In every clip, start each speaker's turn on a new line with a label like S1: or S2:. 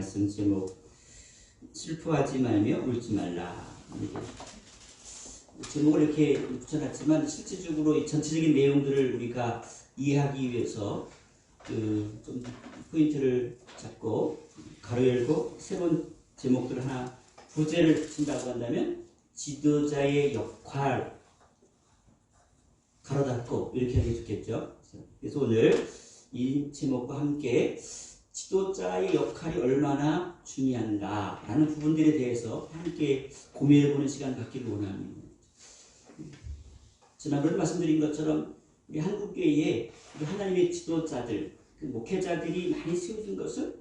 S1: 말씀 제목 슬퍼하지 말며 울지 말라. 제목을 이렇게 붙여놨지만 실질적으로 이 전체적인 내용들을 우리가 이해하기 위해서 좀 포인트를 잡고 가로 열고 새로운 제목들을 하나 부제를 붙인다고 한다면 지도자의 역할 가로 닫고 이렇게 하는 게 좋겠죠. 그래서 오늘 이 제목과 함께 지도자의 역할이 얼마나 중요한가라는 부분들에 대해서 함께 고민해보는 시간 갖기를 원합니다. 지난번에 말씀드린 것처럼 우리 한국교회에 우리 하나님의 지도자들, 목회자들이 많이 세워진 것은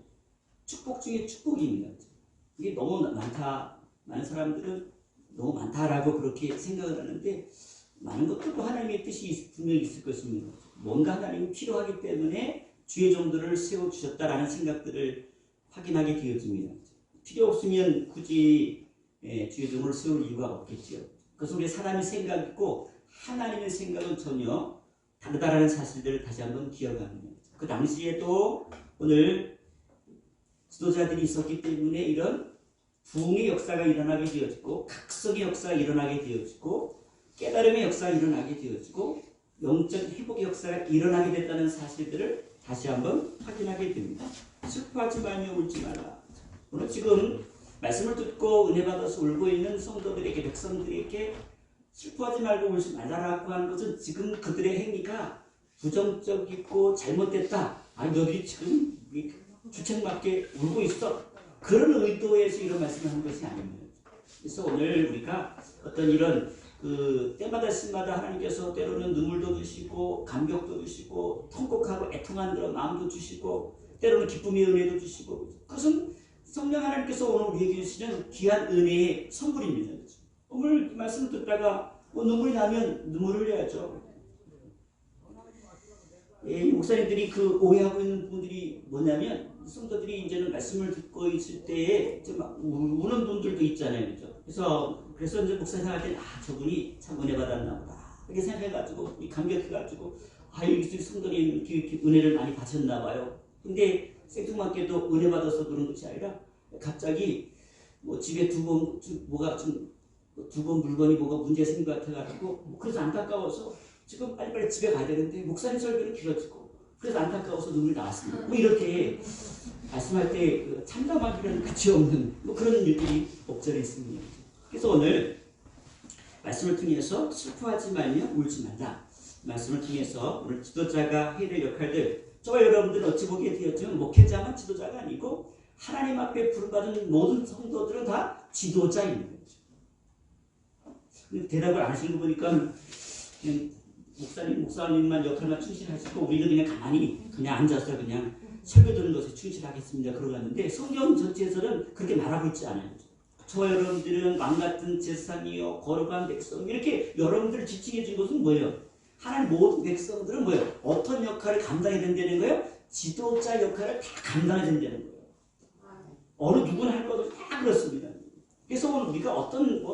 S1: 축복 중에 축복입니다. 이게 너무 많다, 많은 사람들은 너무 많다라고 그렇게 생각을 하는데 많은 것들도 하나님의 뜻이 분명히 있을 것입니다. 뭔가 하나님이 필요하기 때문에 주의 종들을 세워주셨다라는 생각들을 확인하게 되어집니다. 필요 없으면 굳이 주의 종을 세울 이유가 없겠죠. 그것은 우리 사람의 생각이고 하나님의 생각은 전혀 다르다라는 사실들을 다시 한번 기억합니다. 그 당시에도 오늘 지도자들이 있었기 때문에 이런 부흥의 역사가 일어나게 되어지고 각성의 역사가 일어나게 되어지고 깨달음의 역사가 일어나게 되어지고 영적 회복의 역사가 일어나게 됐다는 사실들을 다시 한번 확인하게 됩니다. 슬퍼하지 말며 울지 말라. 오늘 지금 말씀을 듣고 은혜 받아서 울고 있는 성도들에게, 백성들에게 슬퍼하지 말고 울지 말라라고 하는 것은 지금 그들의 행위가 부정적이고 잘못됐다. 너희들이 지금 주책맞게 울고 있어. 그런 의도에서 이런 말씀을 한 것이 아닙니다. 그래서 오늘 우리가 어떤 이런 때마다 시마다 하나님께서 때로는 눈물도 주시고 감격도 주시고 통곡하고 애통한 그런 마음도 주시고 때로는 기쁨의 은혜도 주시고 그것은 성령 하나님께서 오늘 우리에게 주시는 귀한 은혜의 선물입니다. 오늘 이 말씀을 듣다가 눈물이 나면 눈물을 흘려야죠. 목사님들이 오해하고 있는 분들이 뭐냐면 성도들이 이제는 말씀을 듣고 있을 때에 막 우는 분들도 있잖아요. 그죠? 그래서 이제 목사 생각할 때 저분이 참 은혜 받았나 보다 이렇게 생각해가지고 감격해가지고 이 성도님 이렇게 은혜를 많이 받으셨나 봐요. 근데 생뚱맞게도 은혜 받아서 그런 것이 아니라 갑자기 집에 두번 물건이 뭐가 문제 생긴 것 같아가지고 그래서 안타까워서 지금 빨리빨리 집에 가야 되는데 목사님 설교는 길어지고 그래서 안타까워서 눈물이 나왔습니다. 이렇게 말씀할 때 참담하기는 끝이 없는 그런 일들이 옥절에 있습니다. 그래서 오늘 말씀을 통해서 슬퍼하지 말며 울지 말라. 말씀을 통해서 오늘 지도자가 해야 될 역할들 저와 여러분들은 어찌 보기에 되었지만 목회자만 지도자가 아니고 하나님 앞에 부름받은 모든 성도들은 다 지도자입니다. 대답을 안 하시는 거 보니까 목사님만 역할만 충실하시고 우리는 그냥 가만히 그냥 앉아서 그냥 설교 듣는 것에 충실하겠습니다. 그러고 갔는데 성경 전체에서는 그렇게 말하고 있지 않아요. 저와 여러분들은 왕같은 제사장이요 거룩한 백성 이렇게 여러분들을 지칭해 준 것은 뭐예요? 하나님 모든 백성들은 뭐예요? 어떤 역할을 감당해야 된다는 거예요? 지도자 역할을 다 감당해야 된다는 거예요. 어느 누구나 할 것도 다 그렇습니다. 그래서 오늘 우리가 어떤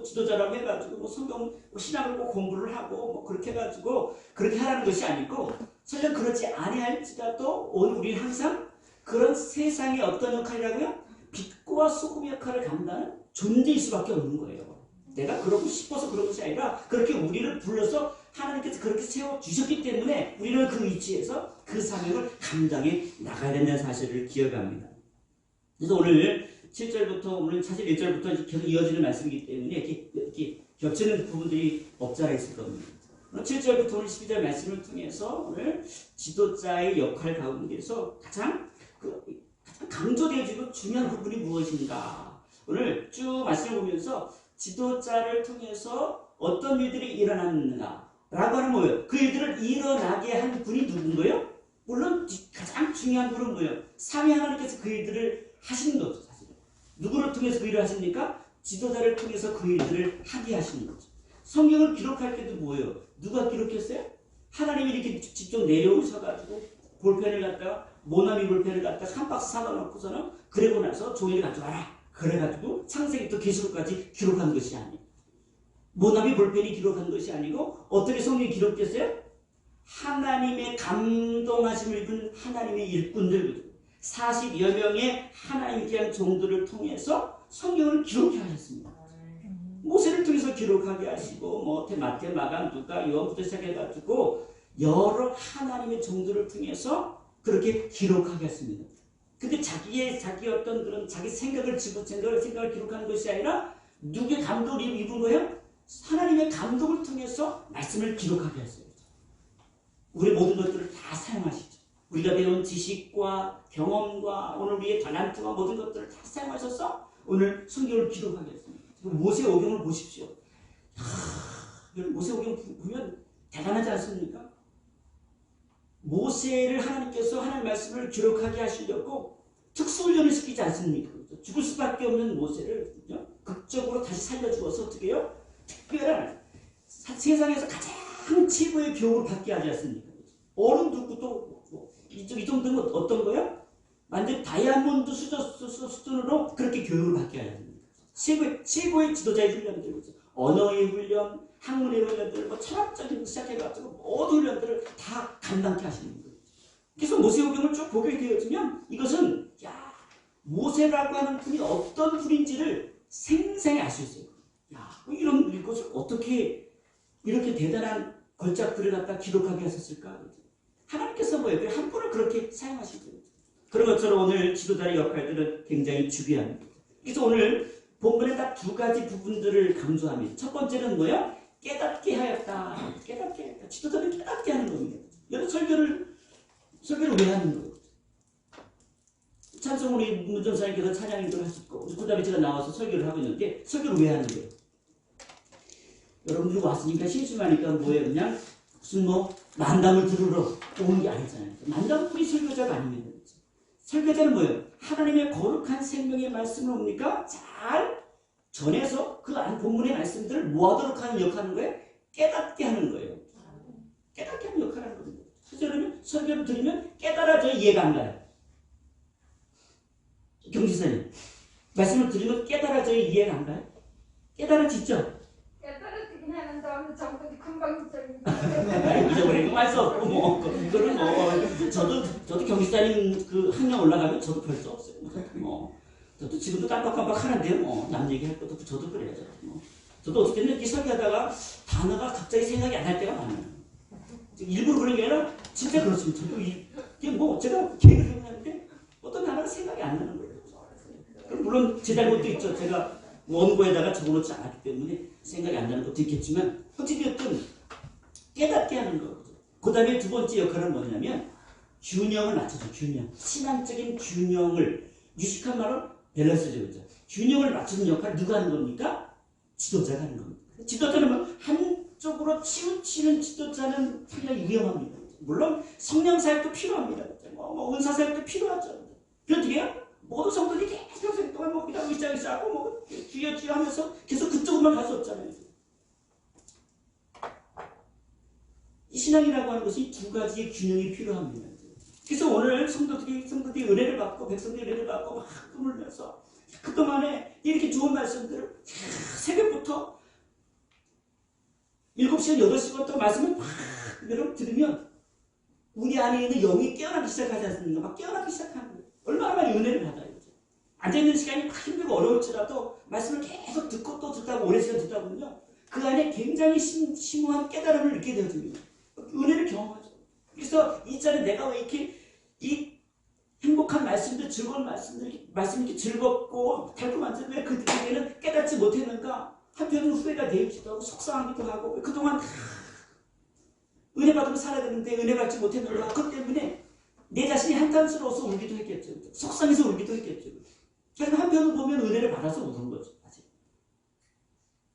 S1: 지도자라고 해가지고 성경 신학을 꼭 공부를 하고 그렇게 해가지고 그렇게 하라는 것이 아니고 설령 그렇지 아니할지라도 오늘 우리는 항상 그런 세상의 어떤 역할이라고요? 빛과 소금 역할을 감당하는 존재일 수밖에 없는 거예요. 내가 그러고 싶어서 그런 것이 아니라 그렇게 우리를 불러서 하나님께서 그렇게 세워주셨기 때문에 우리는 그 위치에서 그 사명을 감당해 나가야 된다는 사실을 기억합니다. 그래서 오늘 7절부터 오늘 사실 1절부터 계속 이어지는 말씀이기 때문에 이렇게 겹치는 부분들이 없잖아 있을 겁니다. 7절부터 오늘 12절 말씀을 통해서 오늘 지도자의 역할 가운데서 가장 강조되어지고 중요한 부분이 무엇인가. 오늘 쭉 말씀을 보면서 지도자를 통해서 어떤 일들이 일어났는가 라고 하는 거예요. 그 일들을 일어나게 한 분이 누군가요? 물론 가장 중요한 분은 뭐예요? 삼위 하나님께서 그 일들을 하시는 거죠. 사실 누구를 통해서 그 일을 하십니까? 지도자를 통해서 그 일들을 하게 하시는 거죠. 성경을 기록할 때도 뭐예요? 누가 기록했어요? 하나님이 이렇게 직접 내려오셔가지고 볼펜을 갖다가 모나미 볼펜을 갖다가 한 박스 사다 놓고서는 그러고 나서 종이를 가져와라. 그래가지고 창세기부터 계시록까지 기록한 것이 아니에요. 모나미 볼펜이 기록한 것이 아니고 어떻게 성경이 기록됐어요? 하나님의 감동하심을 입은 하나님의 일꾼들, 40여 명의 하나님께 한 종들을 통해서 성경을 기록해 하셨습니다. 모세를 통해서 기록하게 하시고 뭐 마태, 마가, 누가, 요한부터 시작해가지고 여러 하나님의 종들을 통해서 그렇게 기록하게 했습니다. 근데 자기 어떤 그런 자기 생각을 생각을 기록하는 것이 아니라 누구의 감동을 입은 거예요? 하나님의 감동을 통해서 말씀을 기록하게 했어요. 우리 모든 것들을 다 사용하시죠. 우리가 배운 지식과 경험과 오늘 우리의 달란트와 모든 것들을 다 사용하셔서 오늘 성경을 기록하게 했습니다. 모세오경을 보십시오. 모세오경 보면 대단하지 않습니까? 모세를 하나님께서 하나님 말씀을 기록하게 하시려고 특수훈련을 시키지 않습니까? 죽을 수밖에 없는 모세를 극적으로 다시 살려주어서 어떻게 해요? 특별한 세상에서 가장 최고의 교육을 받게 하지 않습니까? 어른 듣고 또 이 정도면 어떤 거예요? 완전 다이아몬드 수준으로 그렇게 교육을 받게 하지 않습니까? 최고의 지도자의 훈련들, 언어의 훈련, 학문의 훈련들, 뭐 철학적인 시작해가지고 모든 훈련들을 다 감당케 하시는 거예요. 그래서 모세오경을 쭉 보게 되어지면 이것은 모세라고 하는 분이 어떤 분인지를 생생히 알 수 있어요. 이런 것을 어떻게 이렇게 대단한 걸작들을 갖다 기록하게 하셨을까? 하나님께서 뭐예요? 한 분을 그렇게 사용하신 거예요. 그런 것처럼 오늘 지도자의 역할들은 굉장히 중요합니다. 그래서 오늘 본문에 딱 두 가지 부분들을 강조합니다. 첫 번째는 뭐예요? 깨닫게 하였다. 깨닫게 하였다. 지도자를 깨닫게 하는 겁니다. 여러분 설교를 왜 하는 거예요? 찬송 우리 문전사님께서 찬양인도를 하셨고 그 다음에 제가 나와서 설교를 하고 있는데 설교를 왜 하는 거예요? 여러분들 왔으니까 심심하니까 뭐예요? 그냥 무슨 만담을 들으러 오는 게 아니잖아요. 만담뿐이 설교자가 아닙니다. 설교자는 뭐예요? 하나님의 거룩한 생명의 말씀을 뭡니까? 잘 전해서 그 안 본문의 말씀들을 모아도록 하는 역할을 거예요? 깨닫게 하는 거예요. 깨닫게 하는 역할을 하는 겁니다. 그래서 여러분 설교를 들으면 깨달아져야 이해가 안 가요. 경지사님 말씀을 들으면 깨달아져야 이해가 안 가요? 깨달아지죠?
S2: 깨달아지긴 하는데 어느 정도 금방 잊어버리는
S1: 잊어버리는 거 할 수 없고 그거는 저도 경지사님 그 학년 올라가면 저도 별 수 없어요. 저도 지금도 깜빡깜빡 하는데요. 남 얘기할 것도 저도 그래요. 저도 어떻게 이렇게 설교하다가 단어가 갑자기 생각이 안 날 때가 많아요. 일부러 그런 게 아니라 진짜 그렇습니다. 저도 이게 제가 계획을 하는데 어떤 단어가 생각이 안 나는 거예요. 물론 제 잘못도 있죠. 제가 원고에다가 적어놓지 않았기 때문에 생각이 안 나는 것도 있겠지만 어찌되었든 깨닫게 하는 거거든요. 그 다음에 두 번째 역할은 뭐냐면 균형을 맞춰줘. 균형. 신앙적인 균형을 유식한 말로 밸런스죠. 그렇죠? 균형을 맞추는 역할을 누가 하는 겁니까? 지도자가 하는 겁니다. 지도자는 한쪽으로 치우치는 지도자는 상당히 위험합니다. 물론 성령 사역도 필요합니다. 은사 사역도 필요하죠. 어떻게 해요? 모든 성도들이 계속 평생 동안 그냥 으쌰으쌰하고 쥐어쥐어 하면서 계속 그쪽으로만 갈 수 없잖아요. 이 신앙이라고 하는 것이 두 가지의 균형이 필요합니다. 그래서 오늘 성도들이 은혜를 받고 백성들이 은혜를 받고 막 꿈을 내서 그동안에 이렇게 좋은 말씀들을 새벽부터 7시간, 8시간 동안 말씀을 막 여러분 들으면 우리 안에 있는 영이 깨어나기 시작하지 않습니까? 막 깨어나기 시작하는 거예요. 얼마나 많이 은혜를 받아요. 앉아있는 시간이 막 힘들고 어려울지라도 말씀을 계속 듣고 또 듣다 오랜 시간 듣다 보면요. 그 안에 굉장히 심오한 깨달음을 느끼게 되어집니다. 은혜를 경험하죠. 그래서 이 자리에 내가 왜 이렇게 이 행복한 말씀들, 즐거운 말씀들이 이렇게 즐겁고 달콤한지 왜 그때는 깨닫지 못했는가? 한편으로 후회가 되기도 하고 속상하기도 하고 그동안 은혜 받으면 살아야 되는데 은혜 받지 못했는가? 그것 때문에 내 자신이 한탄스러워서 울기도 했겠죠. 속상해서 울기도 했겠죠. 그러니까 한편으로 보면 은혜를 받아서 우는 거죠. 아직.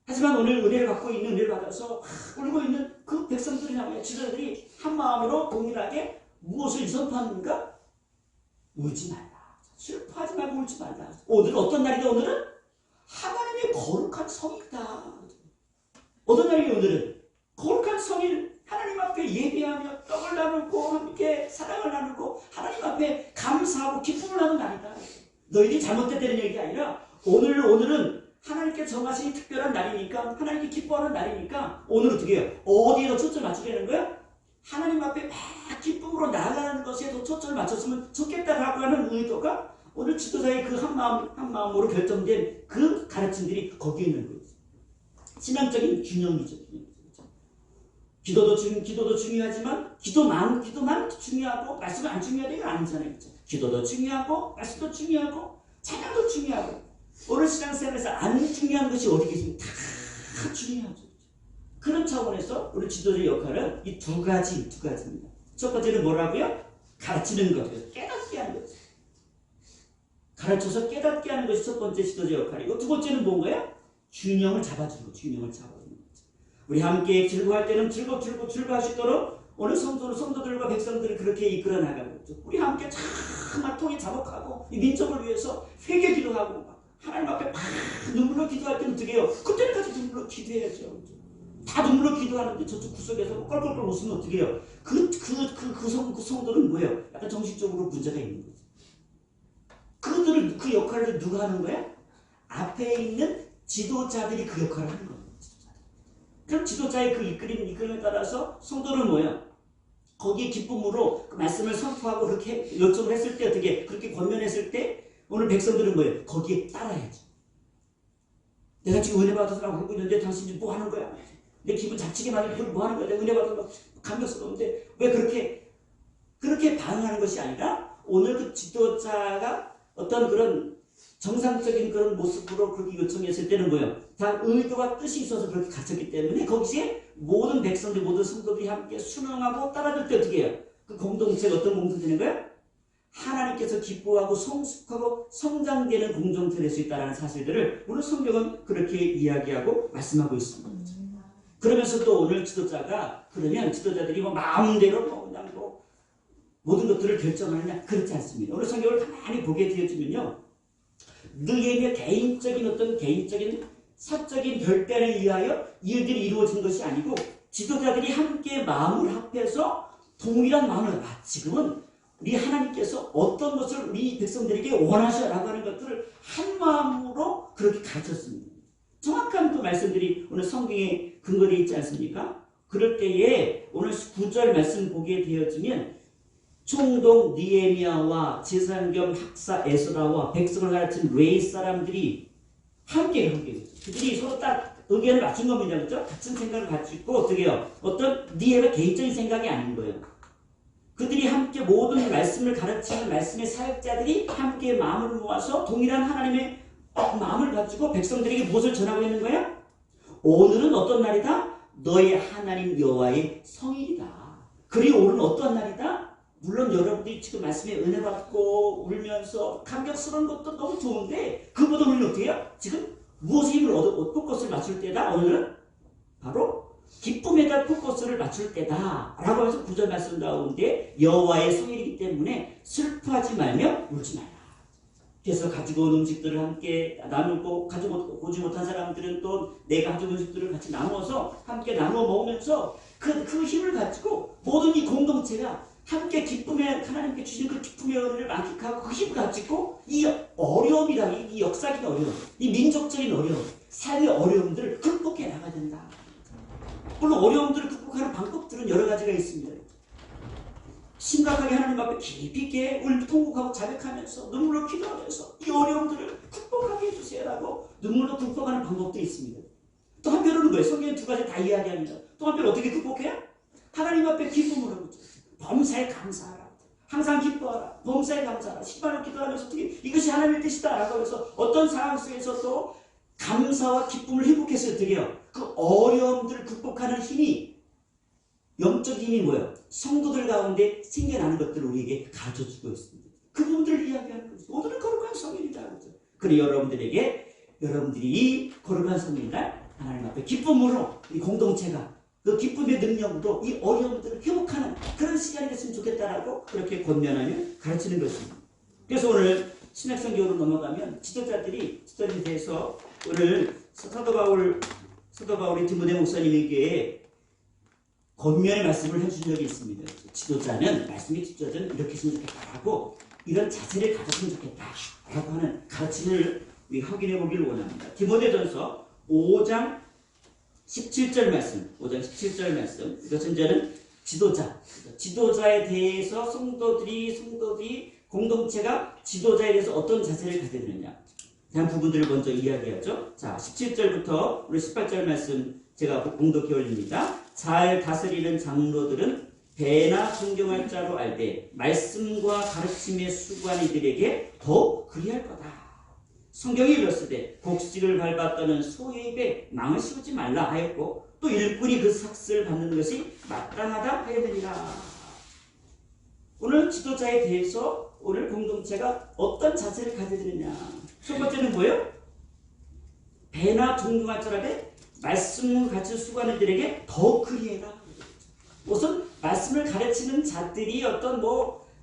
S1: 하지만 오늘 은혜를 받고 있는 은혜를 받아서 울고 있는 그 백성들이나 지도자들이 한 마음으로 동일하게 무엇을 선포합니까? 울지 말라. 슬퍼하지 말고 울지 말라. 오늘 어떤 날이다? 오늘은 하나님의 거룩한 성이다. 어떤 날이에요? 오늘은 거룩한 성일 하나님 앞에 예배하며 떡을 나누고 함께 사랑을 나누고 하나님 앞에 감사하고 기쁨을 하는 날이다. 너희들이 잘못됐다는 얘기가 아니라 오늘은 하나님께 정하신 특별한 날이니까 하나님께 기뻐하는 날이니까 오늘 어떻게 해요? 어디에서 초점 맞추려는 거야? 하나님 앞에 막 기쁨으로 나아가는 것에 더 초점을 맞췄으면 좋겠다라고 하는 의도가 오늘 지도자의 그 한마음으로 결정된 그 가르침들이 거기에 있는 거예요. 신앙적인 균형이죠. 기도도 중요하지만 기도만 중요하고 말씀은 안 중요하다 이거 아니잖아요. 기도도 중요하고 말씀도 중요하고 찬양도 중요하고 오늘 신앙생활에서 안 중요한 것이 어디 계십니까? 다 중요하죠. 그런 차원에서 우리 지도자의 역할은 이 두 가지입니다. 첫 번째는 뭐라고요? 가르치는 것, 깨닫게 하는 거죠. 가르쳐서 깨닫게 하는 것이 첫 번째 지도자 역할이고 두 번째는 뭔가요? 균형을 잡아주는 거, 균형을 잡아주는 거죠. 우리 함께 즐거워할 때는 즐거울 수 있도록 오늘 성도들과 백성들을 그렇게 이끌어 나가고 있죠. 우리 함께 정말 통해 자복하고 이 민족을 위해서 회개 기도하고 하나님 앞에 막 눈물로 기도할 때는 어떻게 해요? 그때는 같이 눈물로 기도해야죠. 다 눈물로 기도하는데 저쪽 구석에서 껄껄껄 웃으면 어떻게 해요? 그 성도는 뭐예요? 약간 정신적으로 문제가 있는 거죠. 그 역할을 누가 하는 거야? 앞에 있는 지도자들이 그 역할을 하는 거예요. 그럼 지도자의 그 이끌림에 따라서 성도는 뭐예요? 거기에 기쁨으로 그 말씀을 선포하고 그렇게 요청을 했을 때 어떻게 그렇게 권면했을 때 오늘 백성들은 뭐예요? 거기에 따라야죠. 내가 지금 은혜 받아서라고 하고 있는데 당신이 뭐 하는 거야? 내 기분 잡치게 만들고 뭐 하는 거야? 내가 은혜 받아서 감격스러운데 왜 그렇게 반응하는 것이 아니라 오늘 그 지도자가 어떤 그런 정상적인 그런 모습으로 그렇게 요청했을 때는 뭐예요? 다 의도와 뜻이 있어서 그렇게 가르쳤기 때문에 거기에 모든 백성들, 모든 성도들이 함께 순응하고 따라줄 때 어떻게 해요? 그 공동체가 어떤 공동체인 거예요? 하나님께서 기뻐하고 성숙하고 성장되는 공동체가 될 수 있다는 사실들을 오늘 성경은 그렇게 이야기하고 말씀하고 있습니다. 그러면서 또 오늘 지도자가 그러면 지도자들이 뭐 마음대로 그냥 모든 것들을 결정하느냐 그렇지 않습니다. 오늘 성경을 가만히 보게 되어지면요. 너희의 개인적인 사적인 결단에 의하여 이 일들이 이루어진 것이 아니고 지도자들이 함께 마음을 합해서 동일한 마음을 지금은 우리 하나님께서 어떤 것을 우리 백성들에게 원하셔라고 하는 것들을 한 마음으로 그렇게 가르쳤습니다. 정확한 그 말씀들이 오늘 성경에 근거되어 있지 않습니까? 그럴 때에 오늘 9절 말씀 보게 되어지면 총독 느헤미야와 제사장 겸 학사 에스라와 백성을 가르친 레위 사람들이 함께 그들이 서로 딱 의견을 맞춘 겁니다. 그렇죠? 같은 생각을 가지고 어떻게 해요? 어떤 니에의 개인적인 생각이 아닌 거예요. 그들이 함께 모든 말씀을 가르치는 말씀의 사역자들이 함께 마음을 모아서 동일한 하나님의 마음을 가지고 백성들에게 무엇을 전하고 있는 거야? 오늘은 어떤 날이다? 너의 하나님 여호와의 성일이다. 그리고 오늘은 어떤 날이다? 물론 여러분들이 지금 말씀에 은혜 받고 울면서 감격스러운 것도 너무 좋은데 그보다 우리는 어떻게 해요? 지금 무엇의 힘을 포커스를 맞출 때다? 오늘은 바로 기쁨에다 포커스를 맞출 때다 라고 해서 9절 말씀 가운데 여호와의 성일이기 때문에 슬퍼하지 말며 울지 말라. 그래서 가지고 온 음식들을 함께 나누고 오지 못한 사람들은 또 내가 가지고 온 음식들을 같이 나누어서 함께 나누어 먹으면서 그 힘을 가지고 모든 이 공동체가 함께 하나님께 주신 그 기쁨의 은혜를 만끽하고 그 힘을 가지고 이 어려움이라 이 역사적인 어려움, 이 민족적인 어려움, 삶의 어려움들을 극복해 나가야 된다. 물론 어려움들을 극복하는 방법들은 여러 가지가 있습니다. 심각하게 하나님 앞에 깊이 있게 통곡하고 자백하면서 눈물로 기도하면서 이 어려움들을 극복하게 해주세요라고 눈물로 극복하는 방법도 있습니다. 또 한편으로는 뭐예요? 성경에 두 가지 다 이야기합니다. 또 한편 어떻게 극복해요? 하나님 앞에 기쁨으로 범사에 감사하라. 항상 기뻐하라. 범사에 감사하라. 10만원 기도하면서 어떻게 이것이 하나님의 뜻이다 라고 해서 어떤 상황 속에서 또 감사와 기쁨을 회복해서 어떻게 해요? 그 어려움들을 극복하는 힘이 영적인 힘이 뭐예요? 성도들 가운데 생겨나는 것들을 우리에게 가르쳐주고 있습니다. 그 부분들을 이야기하는 거죠. 오늘은 거룩한 성일이다. 그래 여러분들이 이 거룩한 성일날 하나님 앞에 기쁨으로 이 공동체가 그 기쁨의 능력으로 이 어려움들을 회복하는 그런 시간이 됐으면 좋겠다라고 그렇게 권면하며 가르치는 것입니다. 그래서 오늘 신약성경으로 넘어가면 지도자들에 대해서 오늘 사도 바울이 디모데 목사님에게 권면의 말씀을 해주신 적이 있습니다. 말씀의 지도자는 이렇게 했으면 좋겠다라고 이런 자세를 가졌으면 좋겠다라고 하는 가르침을 확인해 보기를 원합니다. 디모데전서 5장 17절 말씀 이것은 저는 지도자에 대해서 성도들이 공동체가 지도자에 대해서 어떤 자세를 가져야 되느냐 대한 부분들을 먼저 이야기하죠. 자, 17절부터 우리 18절 말씀 제가 봉독해 올립니다. 잘 다스리는 장로들은 배나 존경할 자로 알되 말씀과 가르침에 수고하는 이들에게 더욱 그리할 거다. 성경이 이르시되 곡식을 밟았다는 소의 입에 망을 씌우지 말라 하였고 또 일꾼이 그 삭슬을 받는 것이 마땅하다 하였느니라. 오늘 지도자에 대해서 오늘 공동체가 어떤 자세를 가져야 되느냐. 첫 번째는 뭐예요? 배나 존경할 자라되 말씀을 가르쳐 수고하는 이들에게 더욱 그리해라. 우선 말씀을 가르치는 자들이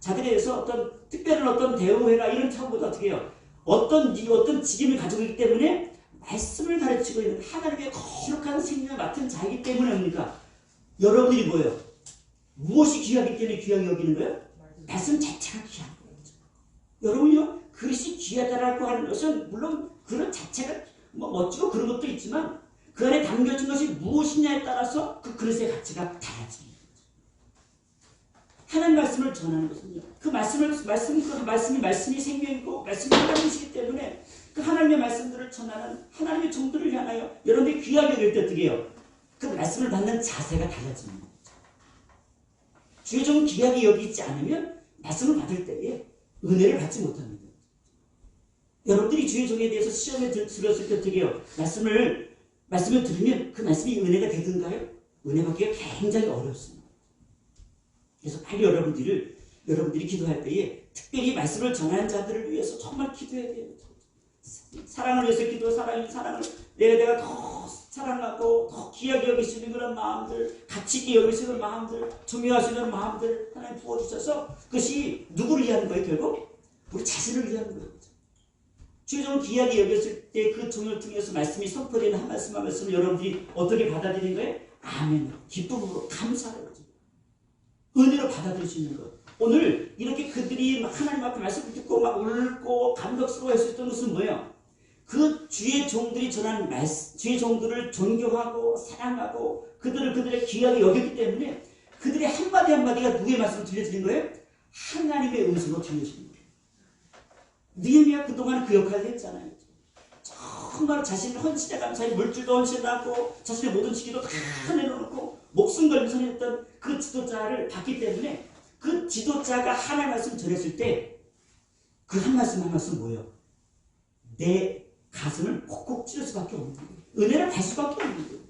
S1: 자들에 대해서 어떤 특별한 어떤 대우해라 이런 차원보다 어떻게 해요? 어떤 직임을 가지고 있기 때문에 말씀을 가르치고 있는 하나님의 거룩한 생명을 맡은 자이기 때문에 뭡니까? 여러분들이 뭐예요? 무엇이 귀하기 때문에 귀하게 여기는 거예요? 말씀 자체가 귀한 거예요. 여러분이요? 그릇이 귀하다라고 하는 것은 물론 그릇 자체가 멋지고 그런 것도 있지만 그 안에 담겨진 것이 무엇이냐에 따라서 그 그릇의 가치가 달라집니다. 하나님 말씀을 전하는 것은요. 그 말씀이 생명이고 말씀이 하나님이시기 때문에 그 하나님의 말씀들을 전하는 하나님의 종들을 향하여 여러분들이 귀하게 여길 때 어떻게 해요? 그 말씀을 받는 자세가 달라집니다. 주의 종은 귀하게 여기지 않으면 말씀을 받을 때에 은혜를 받지 못합니다. 여러분들이 주의 종에 대해서 시험에 들었을 때 어떻게 해요? 말씀을 들으면 그 말씀이 은혜가 되든가요? 은혜 받기가 굉장히 어렵습니다. 그래서 빨리 여러분들이 기도할 때에 특별히 말씀을 전하는 자들을 위해서 정말 기도해야 돼요. 사랑을 위해서 기도, 사랑을 내가 더 사랑하고 더 귀하게 여길 수 있는 그런 마음들, 가치 있게 여길 수 있는 마음들, 존경할 수 있는 마음들 하나님 부어주셔서 그것이 누구를 위한 거예요? 결국 우리 자신을 위한 거예요. 주의 종을 귀하게 여겼을 때 그 종을 통해서 말씀이 선포되는 한 말씀을 여러분들이 어떻게 받아들이는 거예요? 아멘. 기쁨으로 감사를 은혜로 받아들일 수 있는 것. 오늘 이렇게 그들이 하나님 앞에 말씀을 듣고 막 울고 감격스러워 할 수 있던 것은 뭐예요? 그 주의 종들이 전하는 말씀, 주의 종들을 존경하고 사랑하고 그들의 귀하게 여겼기 때문에 그들의 한마디 한마디가 누구의 말씀을 들려드린 거예요? 하나님의 음성으로 들려주는 거예요. 느헤미야 그동안 그 역할을 했잖아요. 정말 자신을 헌신해 감사히 물질도 헌신하고 자신의 모든 지기도 다 내려놓고 목숨 걸고 선했던 그 지도자를 봤기 때문에 그 지도자가 하나님의 말씀 전했을 때 그 한 말씀 뭐예요? 내 가슴을 콕콕 찔릴 수밖에 없는 거예요. 은혜를 받을 수밖에 없는 거예요.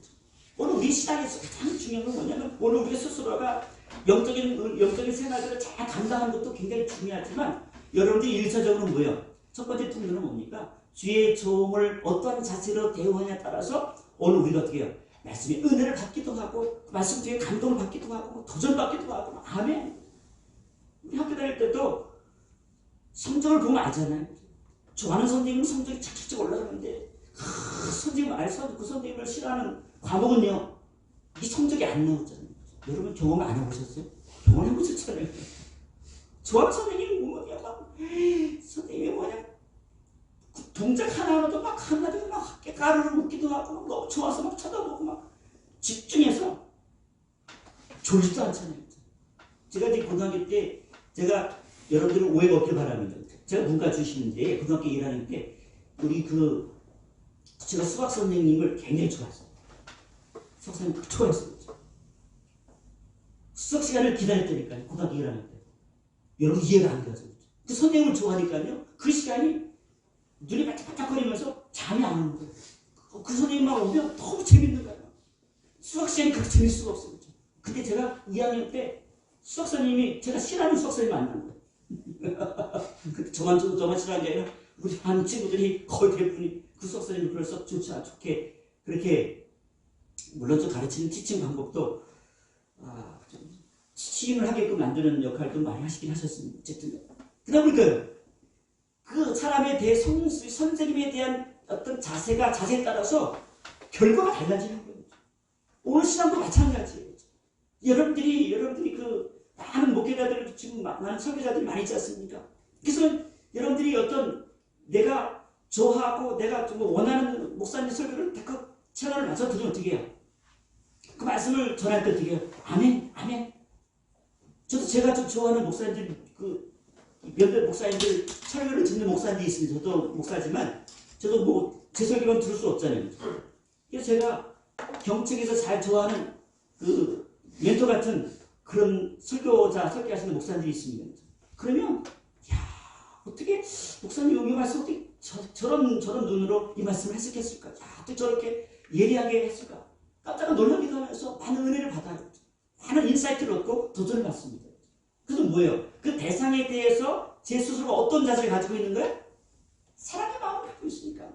S1: 오늘 우리 신앙에서 가장 중요한 건 뭐냐면 오늘 우리 스스로가 영적인 생활들을 잘 감당하는 것도 굉장히 중요하지만 여러분들이 1차적으로 뭐예요? 첫 번째 통로는 뭡니까? 주의 종을 어떤 자세로 대우하냐에 따라서 오늘 우리가 어떻게 해요? 말씀의 은혜를 받기도 하고 말씀 뒤에 감동을 받기도 하고 도전받기도 하고 아멘. 우리 학교 다닐 때도 성적을 보면 알잖아요. 좋아하는 선생님은 성적이 착착 올라가는데 그 선생님을 싫어하는 과목은요 이 성적이 안 나오잖아요. 여러분 경험 안 해보셨어요? 경험해보셨잖아요. 좋아하는 선생님이 선생님이 동작 하나하나도 막 한마디도 막 가루를 묻기도 하고 막 너무 좋아서 막 쳐다보고 막 집중해서 졸지도 않잖아요. 제가 이제 고등학교 때 제가 여러분들은 오해가 없길 바랍니다. 제가 문과 출신인데 고등학교 1학년 때 우리 제가 수학 선생님을 굉장히 좋아했어요. 수학 선생님 좋아했어요. 수학 시간을 기다렸다니까요. 고등학교 1학년 때. 여러분 이해가 안 가죠. 그 선생님을 좋아하니까요. 그 시간이 눈이 반짝반짝거리면서 잠이 안 오는 거예요. 그 선생님만 오면 너무 재밌는 거예요. 수학 시간이 그렇게 재밌을 수가 없어요. 근데 제가 2학년 때 수학 선생님이 제가 싫어하는 수학 선생님을 만난 거예요. 저만 싫어하는 게 아니라 우리 반 친구들이 거의 대부분이 그 수학 선생님을 그래서 좋게 그렇게 물론 좀 가르치는 티칭 방법도 좀 시임을 하게끔 만드는 역할도 많이 하시긴 하셨습니다. 어쨌든 그러다 보니까 그 사람에 대해 선생님에 대한 어떤 자세에 따라서 결과가 달라지는 거예요. 오늘 시간도 마찬가지예요. 여러분들이 그 많은 목회자들 지금 많은 설교자들이 많이 있지 않습니까? 그래서 여러분들이 어떤 내가 좋아하고 내가 좀 원하는 목사님 설교를 그 채널을 맞춰 들으면 어떻게 해요? 그 말씀을 전할 때 어떻게 해요? 아멘. 저도 제가 좀 좋아하는 목사님들 몇몇 목사님들 설교를 듣는 목사님들이 있습니다. 저도 목사지만 저도 뭐 제 설교만 들을 수 없잖아요. 그래서 제가 경책에서 잘 좋아하는 그 멘토 같은 그런 설교하시는 목사님들이 있습니다. 그러면 야 어떻게 목사님 여기 말씀 어떻게 저런 눈으로 이 말씀을 해석했을까? 야 어떻게 저렇게 예리하게 했을까? 깜짝 놀라기도 하면서 많은 은혜를 받아요. 많은 인사이트를 얻고 도전을 받습니다. 그래서 뭐예요? 그 대상에 대해서 제 스스로가 어떤 자세를 가지고 있는 거예요? 사랑의 마음을 갖고 있으니까.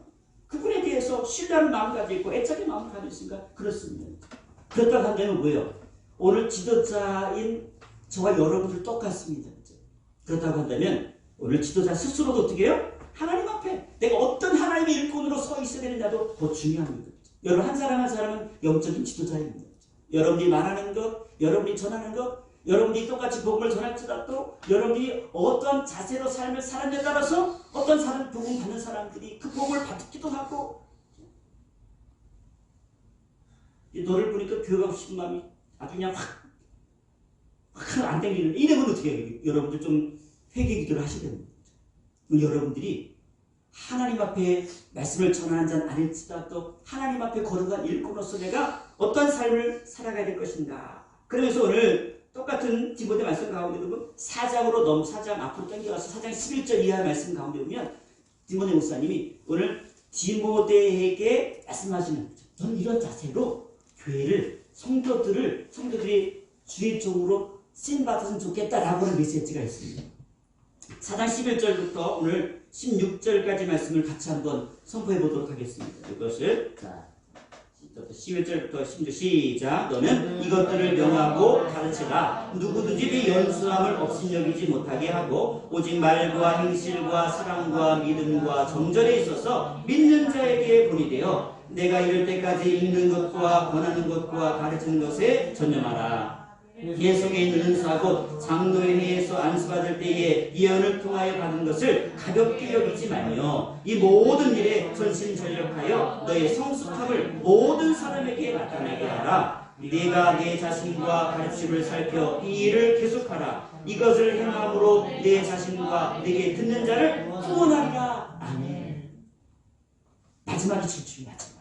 S1: 그분에 대해서 신뢰하는 마음을 가지고 있고 애착의 마음을 가지고 있으니까 그렇습니다. 그렇다고 한다면 뭐예요? 오늘 지도자인 저와 여러분들 똑같습니다. 그렇다고 한다면 오늘 지도자 스스로도 어떻게 해요? 하나님 앞에 내가 어떤 하나님의 일꾼으로 서 있어야 되느냐도 더 중요합니다. 여러분 한 사람 한 사람은 영적인 지도자입니다. 여러분이 말하는 것, 여러분이 전하는 것, 여러분이 똑같이 복음을 전할지라도 여러분이 어떤 자세로 삶을 살았냐에 따라서 어떤 사람 복음 받는 사람들이 그 복음을 받기도 하고 너를 보니까 교회 가고 싶은 마음이 아주 그냥 확 안 땡기는 이러면 어떻게 해요? 여러분들 좀 회개 기도를 하셔야 됩니다. 여러분들이 하나님 앞에 말씀을 전하는 자는 아닐지라도 하나님 앞에 거룩한 일꾼으로서 내가 어떤 삶을 살아가야 될 것인가. 그래서 오늘 똑같은 디모데 말씀 가운데 보면 4장 앞으로 당겨가서 4장 11절 이하 말씀 가운데 보면 디모데 목사님이 오늘 디모데에게 말씀하시는 너는 이런 자세로 교회를 성도들이 주일적으로 쓰임받았으면 좋겠다라고 하는 메시지가 있습니다. 4장 11절부터 오늘 16절까지 말씀을 같이 한번 선포해 보도록 하겠습니다. 이것을 11절부터 16절 시작. 너는 이것들을 명하고 가르치라. 누구든지 네 연수함을 업신여기지 못하게 하고 오직 말과 행실과 사랑과 믿음과 정절에 있어서 믿는 자에게 본이 되어 내가 이럴 때까지 읽는 것과 권하는 것과 가르치는 것에 전념하라. 계속에 있는 은사 곧 장로의 회에서 안수받을 때에 예언을 통하여 받은 것을 가볍게 여기지 말며 이 모든 일에 전심전력하여 너의 성숙함을 모든 사람에게 나타나게 하라. 네가 내 자신과 가르침을 살펴 이 일을 계속하라. 이것을 행함으로 내 자신과 내게 듣는 자를 구원하리라. 아멘. 마지막이 질주의 마지막.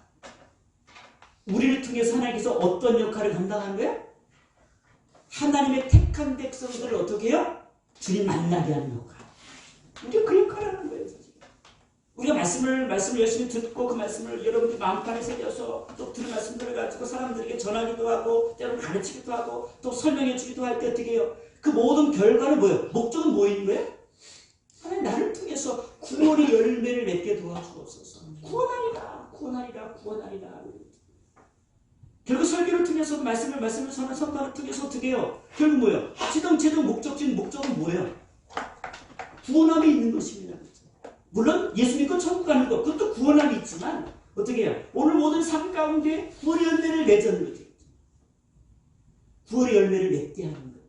S1: 우리를 통해서 하나님께서 어떤 역할을 감당하는 거예요? 하나님의 택한 백성들을 어떻게 해요? 주님 만나게 하는 역할. 우리가 그 역할을 하는 거예요. 사실. 우리가 말씀을 열심히 듣고 그 말씀을 여러분들 마음판에 새겨서 또 들은 말씀들을 가지고 사람들에게 전하기도 하고 때로는 가르치기도 하고 또 설명해 주기도 할 때 어떻게 해요? 그 모든 결과는 뭐예요? 목적은 뭐 있는 거예요? 하나님 나를 통해서 구원의 열매를 맺게 도와주옵소서. 구원하리라. 결국 설교를 통해서 말씀을 선포를 통해서 어떻게 해요? 결국 뭐예요? 최종 목적은 뭐예요? 구원함이 있는 것입니다. 물론 예수 믿고 천국 가는 것, 그것도 구원함이 있지만 어떻게 해요? 오늘 모든 삶 가운데 구원의 열매를 맺는 거죠. 구원의 열매를 맺게 하는 것.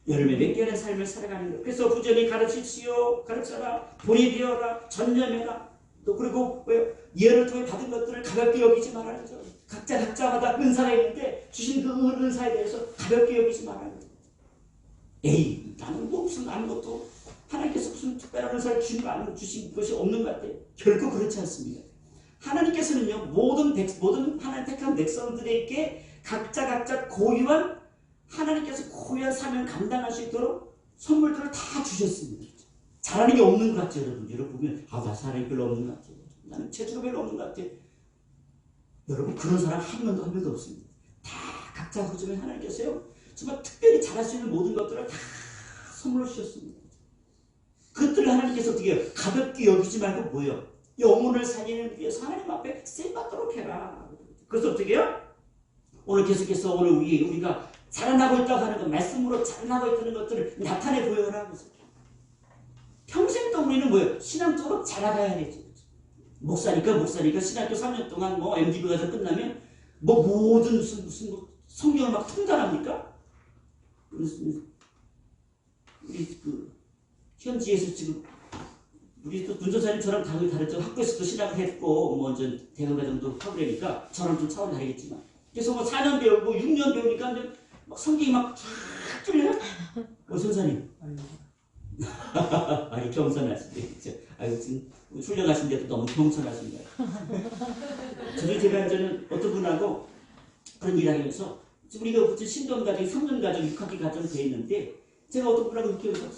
S1: 열매 맺게 하는 삶을 살아가는 것. 그래서 부전히 가르쳐라, 본이 되어라, 전념해라. 또 그리고 예언을 통해 받은 것들을 가볍게 여기지 말아야 하죠. 각자마다 은사가 있는데 주신 그 은사에 대해서 가볍게 여기지 말아야 해요. 에이 나는 뭐 무슨 아무것도 하나님께서 무슨 특별한 은사를 주신 것이 없는 것 같아요. 결코 그렇지 않습니다. 하나님께서는요 모든 하나님 택한 백성들에게 각자 고유한 하나님께서 고유한 사명을 감당할 수 있도록 선물들을 다 주셨습니다. 잘하는 게 없는 것 같아요. 여러분 보면 나 잘하는 게 별로 없는 것 같아요. 나는 재주가 별로 없는 것 같아요. 여러분 그런 사람 한 명도 없습니다. 다 각자 그 점에 하나님께서요 정말 특별히 잘할 수 있는 모든 것들을 다 선물로 주셨습니다. 그것들을 하나님께서 어떻게 해요? 가볍게 여기지 말고 뭐예요? 영혼을 살리는 위해서 하나님 앞에 쓰임받도록 해라. 그래서 어떻게 해요? 오늘 계속해서 오늘 우리가 자라나고 있다고 하는 것, 말씀으로 자라나고 있다는 것들을 나타내 보여라. 평생 동안 우리는 뭐예요? 신앙적으로 자라가야 되죠. 목사니까 신학교 3년 동안 MDB 가서 끝나면 모든 무슨 성경을 막 통달합니까? 우리 현지에서 지금 우리 또 문조사님 저랑 당연히 다르죠. 학교에서도 신학을 했고 대학과정도 하고 그러니까 저랑 좀 차원이 다르겠지만 그래서 4년 배우고 6년 배우니까 막 성경이 막 쫙 뚫려요. 선사님. 아니 겸손하신데 진짜. 아유 지금 훌륭하신데도 너무 겸손하신다. 제가 어떤 분하고 그런 일하면서 우리가 신동 가정, 3년 가정, 6학기 가정 돼 있는데 제가 어떤 분하고 이렇게 해서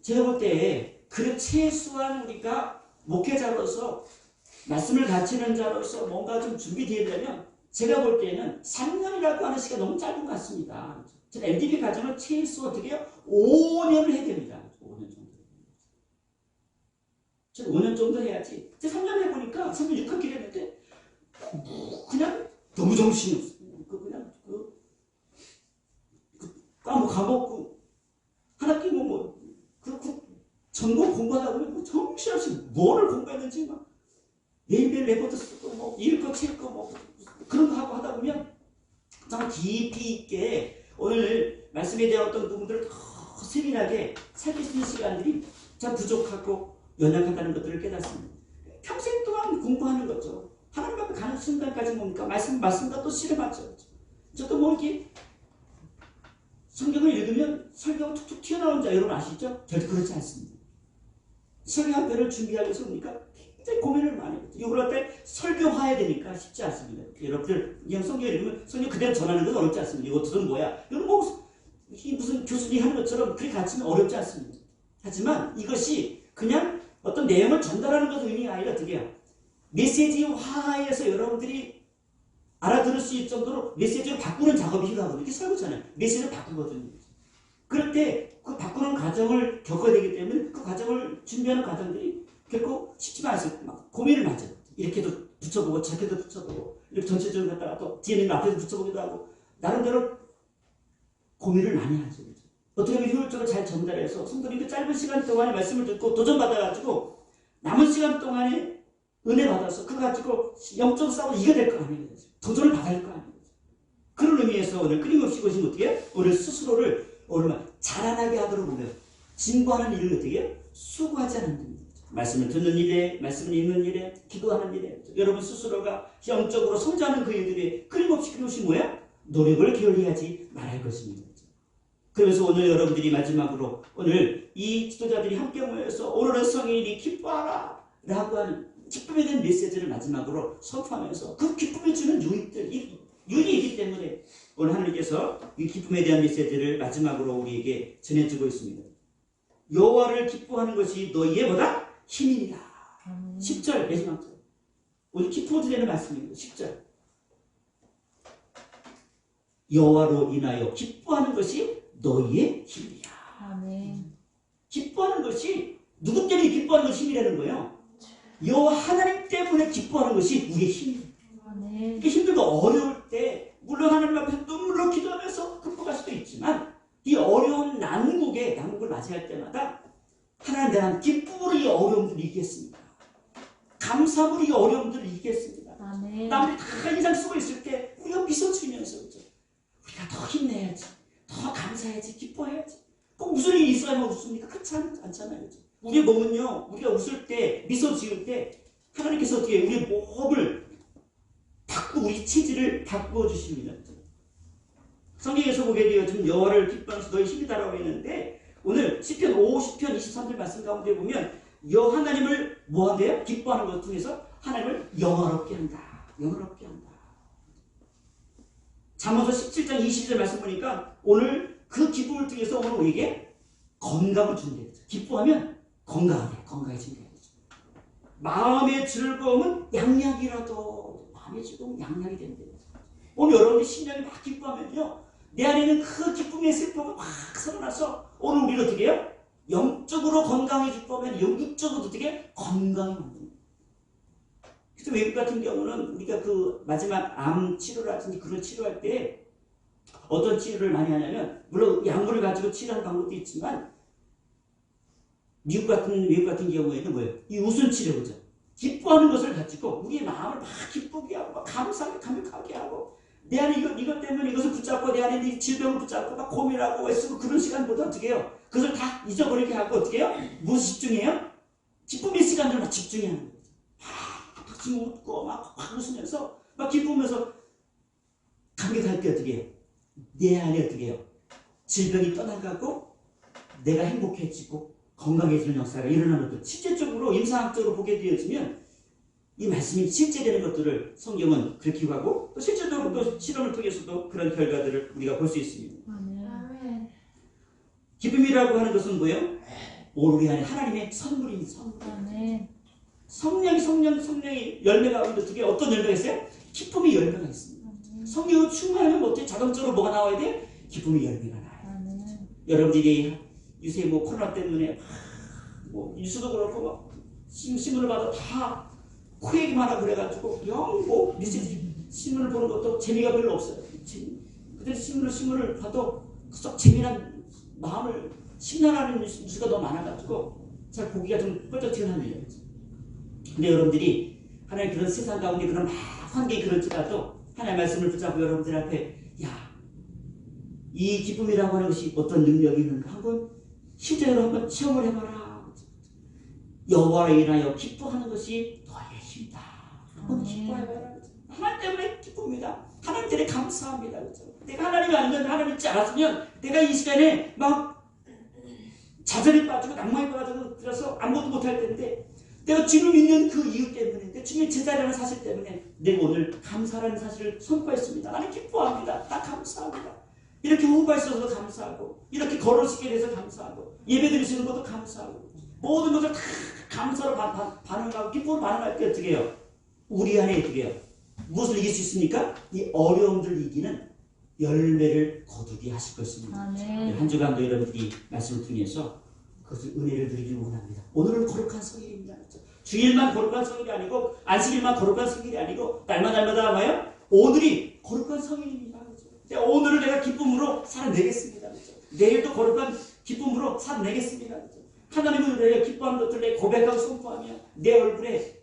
S1: 제가 볼 때 그래 최소한 우리가 목회자로서 말씀을 가르치는 자로서 뭔가 좀 준비되려면 제가 볼 때는 3년이라고 하는 시간이 너무 짧은 것 같습니다. 저는 MDB 과정을 최소 어떻게 해요? 5년을 해야 됩니다. 5년 정도. 저는 5년 정도 해야지. 제가 3년 해보니까 3년 6학기를 했는데 그냥 너무 정신이 없어요. 그냥 과목 한 학기 전공 공부하다 보면 정신없이 뭐를 공부했는지 막 매일매일 레포트 쓰고 읽고 책고 그런 거 하고 하다 보면 정말 깊이 있게 오늘 말씀에 대한 어떤 부분들을 더 세밀하게 살필 수 있는 시간들이 참 부족하고 연약하다는 것들을 깨닫습니다. 평생 동안 공부하는 거죠. 하나님 앞에 가는 순간까지 뭡니까? 말씀과 또 씨름하죠. 저도 이렇게 성경을 읽으면 설교가 툭툭 튀어나온 자 여러분 아시죠? 절대 그렇지 않습니다. 설교학교를 준비하기 위해서 뭡니까? 굉장히 고민을 많이 했죠. 이걸 때 설교화해야 되니까 쉽지 않습니다. 여러분들 그냥 성경을 읽으면 성경 그대로 전하는 건 어렵지 않습니다. 이거 어떤 뭐야? 이건 무슨 교수님이 하는 것처럼 그렇게 가르치면 어렵지 않습니다. 하지만 이것이 그냥 어떤 내용을 전달하는 것도 의미가 아니라 어떻게 해요? 메시지화해서 여러분들이 알아들을 수 있을 정도로 메시지를 바꾸는 작업이 필요하거든요. 이게 설교잖아요. 메시지를 바꾸거든요. 그럴 때 그 바꾸는 과정을 겪어야 되기 때문에 그 과정을 준비하는 과정들이 결코 쉽지가 않습니다. 막 고민을 많이 해요. 이렇게도 붙여보고 저렇게도 붙여보고 이렇게 전체적으로 갖다가 또 뒤에는 앞에서 붙여보기도 하고 나름대로 고민을 많이 하죠. 어떻게 하면 효율적으로 잘 전달해서 성도님이 짧은 시간 동안에 말씀을 듣고 도전받아가지고 남은 시간 동안에 은혜 받아서 그거 가지고 영적 싸움을 이겨야 될 거 아니에요. 도전을 받아야 할 거 아니에요. 그런 의미에서 오늘 끊임없이 보시면 어떻게 해요? 오늘 스스로를 오늘 자라나게 하도록 보면 진보하는 일을 어떻게 해요? 수고하지 않는 겁니다. 말씀을 듣는 일에, 말씀을 읽는 일에, 기도하는 일에 여러분 스스로가 영적으로 성장하는 그 일들이 끊임없이 뭐야? 노력을 게을리하지 말할 것입니다. 그래서 오늘 여러분들이 마지막으로 오늘 이 지도자들이 함께 모여서 오늘은 성인이 기뻐하라 라고 하는 기쁨에 대한 메시지를 마지막으로 선포하면서 그 기쁨이 주는 유익이기 때문에 오늘 하나님께서 이 기쁨에 대한 메시지를 마지막으로 우리에게 전해주고 있습니다. 여호와를 기뻐하는 것이 너희의 뭐다? 힘이니라. 10절 마지막 절. 오늘 기쁨을 드리는 말씀입니다. 10절. 여호와로 인하여 기뻐하는 것이 너희의 힘이야.
S3: 아멘.
S1: 기뻐하는 것이 누구 때문에 기뻐하는 것이 힘이라는 거예요? 여호와 하나님 때문에 기뻐하는 것이 우리의 힘이에요.
S3: 아멘.
S1: 이게 힘들고 어려울 때 물론 하나님 앞에 눈물로 기도하면서 극복할 수도 있지만 이 어려운 난국을 맞이할 때마다 하나님 나는 기쁨으로 이 어려움들을 이기겠습니다. 감사함으로 이 어려움들을 이기겠습니다.
S3: 아멘.
S1: 남들이 다 인상 쓰고 있을 때 우리가 미소 지으면서 그렇죠? 우리가 더 힘내야지, 더 감사해야지, 기뻐해야지. 꼭 무슨 일이 있어야만 웃습니까? 그렇지 않잖아요. 그렇죠? 우리의 몸은요, 우리가 웃을 때, 미소 지을 때 하나님께서 어떻게 우리의 몸을 바꾸고 우리 체질을 바꾸어 주십니다. 성경에서 보게 되어진 여호와를 기뻐하는 것이 너희 힘이다라고 했는데 오늘 시편 50편 23절 말씀 가운데 보면 하나님을 뭐 한대요? 기뻐하는 것 통해서 하나님을 영화롭게 한다. 영화롭게 한다. 잠언서 17장 20절 말씀 보니까 오늘 그 기쁨을 통해서 오늘 우리에게 건강을 준대요. 기뻐하면 건강해진대요. 마음의 즐거움은 양약이라도 마음의 즐거움은 양약이 된대요. 오늘 여러분이 심령이 막 기뻐하면요 내 안에는 그 기쁨의 슬픔이 막 살아나서 오늘 우리는 어떻게 해요? 영적으로 건강해 기뻐하면 영적으로 어떻게 건강해 만듭니다. 그래서 외국 같은 경우는 우리가 그 마지막 암 치료라든지 그런 치료할 때 어떤 치료를 많이 하냐면 물론 약물을 가지고 치료하는 방법도 있지만 외국 같은 경우에는 뭐예요? 이 웃음 치료죠. 기뻐하는 것을 가지고 우리의 마음을 막 기쁘게 하고 막 감격하게 하고 내 안에 이것 때문에 이것을 붙잡고 내 안에 이 질병을 붙잡고 막 고민하고 애쓰고 그런 시간보다 어떻게 해요? 그것을 다 잊어버리게 하고 어떻게 해요? 무엇에 집중해요? 기쁨의 시간들을 막 집중하는 거죠. 막 웃고 막 웃으면서 막 기쁘면서 감격할 때 어떻게 해요? 내 안에 어떻게 해요? 질병이 떠나가고 내가 행복해지고 건강해지는 역사가 일어나는 것들 실제적으로 임상학적으로 보게 되어지면 이 말씀이 실제되는 것들을 성경은 그렇게 하고 또 실제적으로 또 실험을 통해서도 그런 결과들을 우리가 볼 수 있습니다.
S3: 아멘.
S2: 아멘.
S1: 기쁨이라고 하는 것은 뭐예요? 우리 안에 하나님의 선물입니다. 선물.
S3: 아멘.
S1: 성령의 열매가 어떻게 어떤 열매가 있어요? 기쁨의 열매가 있습니다. 성령으로 충만하면 어떻게 자동적으로 뭐가 나와야 돼? 기쁨의 열매가 나와요.
S3: 아멘.
S1: 여러분들이 요새 뭐 코로나 때문에 뭐 뉴스도 그렇고 막 신문을 봐도 다 코 얘기만 하고 그래가지고 영뭐 뉴스 신문을 보는 것도 재미가 별로 없어요. 그때 신문을 봐도 썩 재미난 마음을 심란하는 뉴스가 너무 많아가지고 잘 보기가 좀 뻘쩍지근하네요. 근데 여러분들이 하나님 그런 세상 가운데 그런 막 환경이 그럴지라도 하나님의 말씀을 붙잡고 여러분들 앞에 이 기쁨이라고 하는 것이 어떤 능력이 있는가 한번 실제로 한번 체험을 해봐라. 여호와로 인하여 기뻐하는 것이 너의 힘이다. 한번 기뻐해봐라. 하나님 때문에 기쁩니다. 하나님 때문에 감사합니다. 그렇죠? 내가 하나님이 아니면 하나님 믿지 않았으면 내가 이 시간에 막 좌절에 빠지고 낭만에 빠지고 그래서 아무것도 못할 텐데 내가 주님을 믿는 그 이유 때문에 내 주님의 제자라는 사실 때문에 내가 오늘 감사라는 사실을 선포했습니다. 나는 기뻐합니다. 나 감사합니다. 이렇게 호흡할 수 있어서 감사하고 이렇게 걸을 수 있게 돼서 감사하고 예배 드릴 수 있는 것도 감사하고 모든 것을 다 감사로 반응하고 기쁨으로 반응할 때 어떻게 해요? 우리 안에 어떻게 해요? 무엇을 이길 수 있습니까? 이 어려움들을 이기는 열매를 거두게 하실 것입니다.
S3: 아멘.
S1: 한 주간도 여러분들이 말씀을 통해서 그것을 은혜를 드리기 원합니다. 오늘은 거룩한 성일입니다. 주일만 거룩한 성일이 아니고 안식일만 거룩한 성일이 아니고 날마다 와요. 오늘이 거룩한 성일입니다. 그렇죠? 오늘을 내가 기쁨으로 살아내겠습니다. 그렇죠? 내일도 거룩한 기쁨으로 살아내겠습니다. 그렇죠? 하나님을 내가 기뻐하는 것들을 내가 고백하고 선포하며 내 얼굴에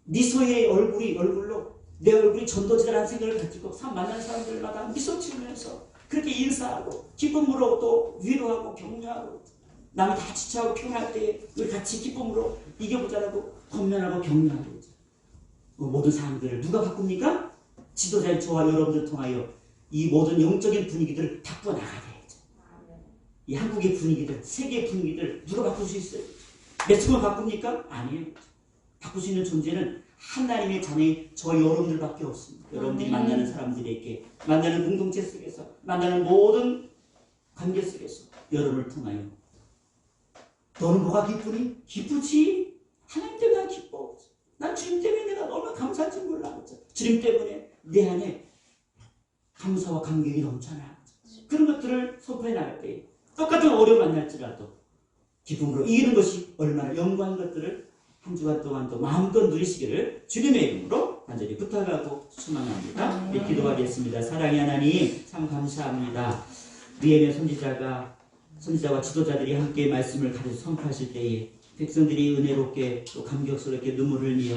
S1: 미소의 얼굴로 내 얼굴이 전도지라는 생각을 가지고 만나는 사람들마다 미소 지으면서 그렇게 인사하고 기쁨으로 또 위로하고 격려하고 남이 다 지쳐하고 피곤할 때 우리 같이 기쁨으로 이겨보자라고 권면하고 격려하고 모든 사람들을 누가 바꿉니까? 지도자인 저와 여러분들 통하여 이 모든 영적인 분위기들을 바꿔 나가야 돼요. 이 한국의 분위기들, 세계의 분위기들 누가 바꿀 수 있어요? 매스컴을 바꿉니까? 아니에요. 바꿀 수 있는 존재는 하나님의 자녀인 저 여러분들밖에 없습니다. 여러분들이 만나는 사람들에게 만나는 공동체 속에서 만나는 모든 관계 속에서 여러분을 통하여 너는 뭐가 기쁘니? 기쁘지? 하나님 때문에 난 기뻐. 난 주님 때문에 내가 얼마나 감사한지 몰라. 주님 때문에 내 안에 감사와 감격이 넘쳐나. 그런 것들을 선포해 나갈 때 똑같은 어려움 만날지라도 기쁨으로 이기는 것이 얼마나 영광인 것들을 한 주간 동안도 마음껏 누리시기를 주님의 이름으로 간절히 부탁하고 축원합니다. 네, 기도하겠습니다. 사랑의 하나님 참 감사합니다. 우리의 선지자와 지도자들이 함께 말씀을 가르쳐 선포하실 때에 백성들이 은혜롭게 또 감격스럽게 눈물을 흘리며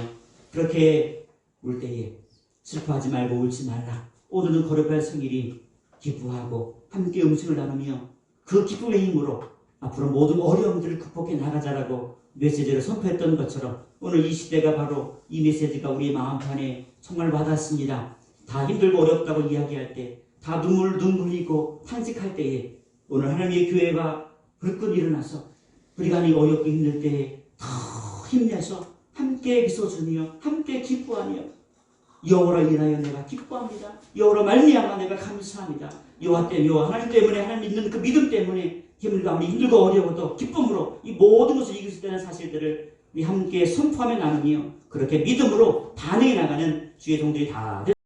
S1: 그렇게 울 때에 슬퍼하지 말고 울지 말라. 오늘은 거룩한 성일이 기뻐하고 함께 음식을 나누며 그 기쁨의 힘으로 앞으로 모든 어려움들을 극복해 나가자라고 메시지를 선포했던 것처럼 오늘 이 시대가 바로 이 메시지가 우리의 마음판에 정말 와닿습니다. 다 힘들고 어렵다고 이야기할 때, 다 눈물 흘리고 탄식할 때에 오늘 하나님의 교회가 불끈 일어나서 우리가 어렵고 힘들 때에 더 힘내서 함께 미소주며 함께 기뻐하며 여호와로 인하여 내가 기뻐합니다. 여호와로 말미암아 내가 감사합니다. 여호와 하나님 때문에 하나님 믿는 그 믿음 때문에 힘들고 어려워도 기쁨으로 이 모든 것을 이길 수 있다는 사실들을 우리 함께 선포하며 나누며 그렇게 믿음으로 반응해 나가는 주의 종들이 다